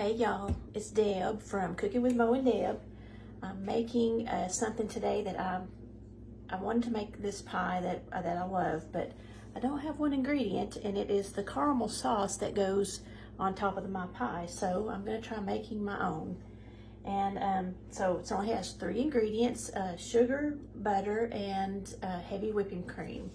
Hey y'all, it's Deb from Cooking with Mo and Deb. I'm making something today that I wanted to make this pie that I love, but I don't have one ingredient, and it is the caramel sauce that goes on top of my pie. So I'm going to try making my own. And so it only has 3 ingredients: sugar, butter, and heavy whipping cream.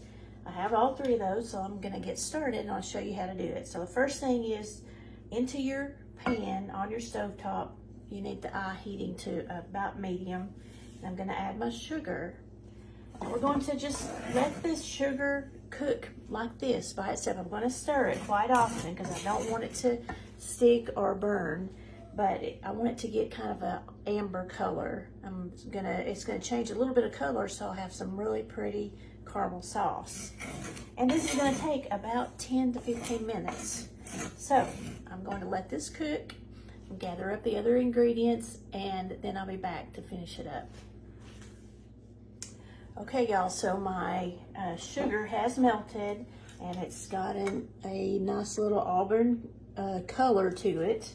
I have all 3 of those, so I'm going to get started and I'll show you how to do it. So the first thing is, into your pan on your stove top, you need the eye heating to about medium. And I'm going to add my sugar. And we're going to just let this sugar cook like this by itself. I'm going to stir it quite often because I don't want it to stick or burn, but I want it to get kind of an amber color. It's gonna change a little bit of color, so I'll have some really pretty caramel sauce. And this is going to take about 10 to 15 minutes. So I'm going to let this cook, gather up the other ingredients, and then I'll be back to finish it up. Okay, y'all, so my sugar has melted, and it's gotten a nice little auburn color to it.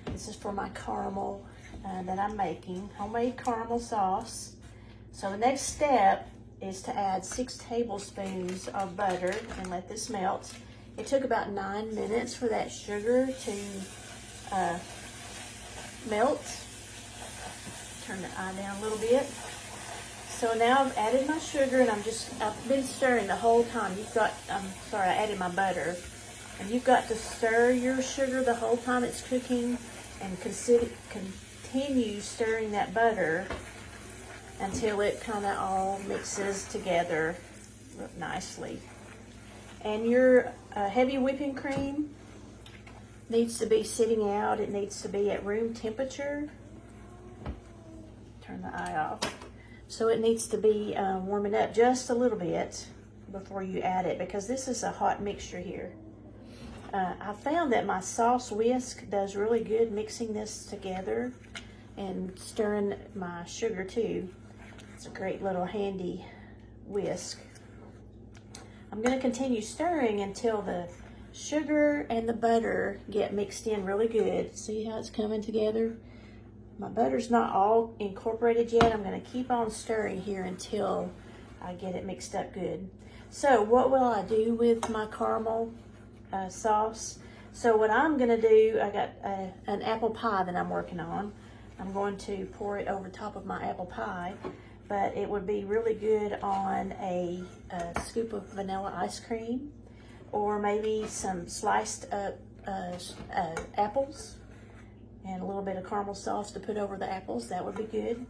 This is for my caramel that I'm making, homemade caramel sauce. So the next step is to add 6 tablespoons of butter and let this melt. It took about 9 minutes for that sugar to melt. Turn the eye down a little bit. So now I've added my sugar, and I've been stirring the whole time. I added my butter. And you've got to stir your sugar the whole time it's cooking, and continue stirring that butter until it kind of all mixes together nicely. And your heavy whipping cream needs to be sitting out. It needs to be at room temperature. Turn the eye off. So it needs to be warming up just a little bit before you add it, because this is a hot mixture here. I found that my sauce whisk does really good mixing this together and stirring my sugar too. It's a great little handy whisk. I'm going to continue stirring until the sugar and the butter get mixed in really good. See how it's coming together? My butter's not all incorporated yet. I'm going to keep on stirring here until I get it mixed up good. So what will I do with my caramel sauce? So what I'm going to do, I got an apple pie that I'm working on. I'm going to pour it over top of my apple pie, but it would be really good on a scoop of vanilla ice cream, or maybe some sliced up apples and a little bit of caramel sauce to put over the apples. That would be good.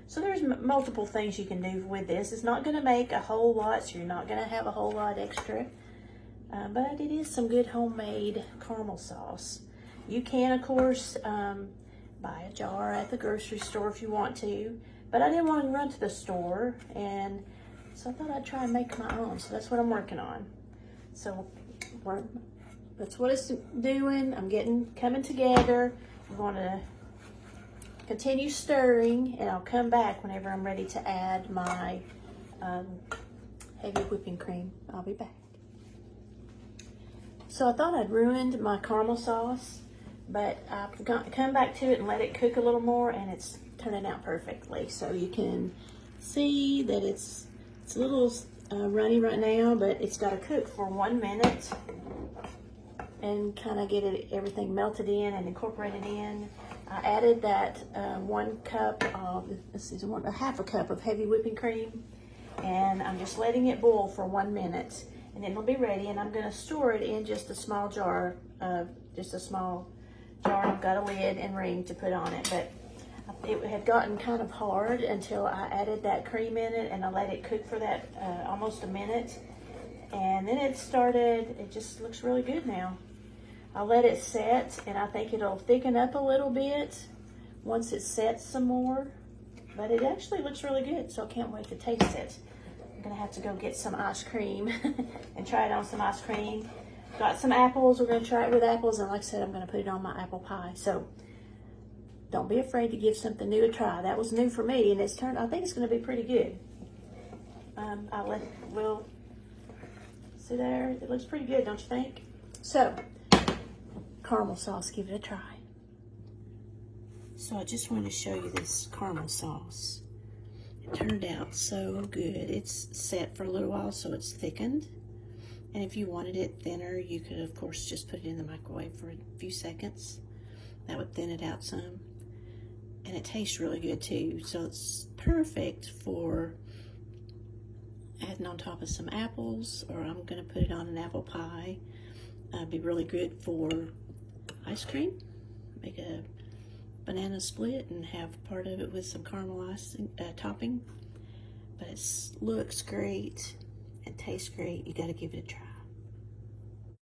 So there's multiple things you can do with this. It's not going to make a whole lot, so you're not going to have a whole lot extra, but it is some good homemade caramel sauce. You can, of course, buy a jar at the grocery store if you want to, but I didn't want to run to the store, and so I thought I'd try and make my own. So that's what I'm working on. So that's what it's doing. I'm coming together. I'm going to continue stirring, and I'll come back whenever I'm ready to add my heavy whipping cream. I'll be back. So I thought I'd ruined my caramel sauce, but I've come back to it and let it cook a little more, and it's turning out perfectly. So you can see that it's a little runny right now, but it's got to cook for 1 minute and kind of get everything melted in and incorporated in. I added that 1 cup of, a half a cup of heavy whipping cream, and I'm just letting it boil for 1 minute, and then it'll be ready. And I'm going to store it in just a small jar, I've got a lid and ring to put on it, but it had gotten kind of hard until I added that cream in it, and I let it cook for that almost a minute, and then it just looks really good now. I'll let it set, and I think it'll thicken up a little bit once it sets some more, but it actually looks really good, so I can't wait to taste it. I'm gonna have to go get some ice cream and try it on some ice cream. Got some apples. We're going to try it with apples, and like I said, I'm going to put it on my apple pie. So don't be afraid to give something new a try. That was new for me, and I think it's going to be pretty good. We'll see there. It looks pretty good, don't you think? So caramel sauce. Give it a try. So I just wanted to show you this caramel sauce. It turned out so good. It's set for a little while, so it's thickened. And if you wanted it thinner, you could, of course, just put it in the microwave for a few seconds. That would thin it out some. And it tastes really good, too. So it's perfect for adding on top of some apples, or I'm going to put it on an apple pie. It'd be really good for ice cream. Make a banana split and have part of it with some caramel icing, topping. But it looks great and tastes great. You got to give it a try.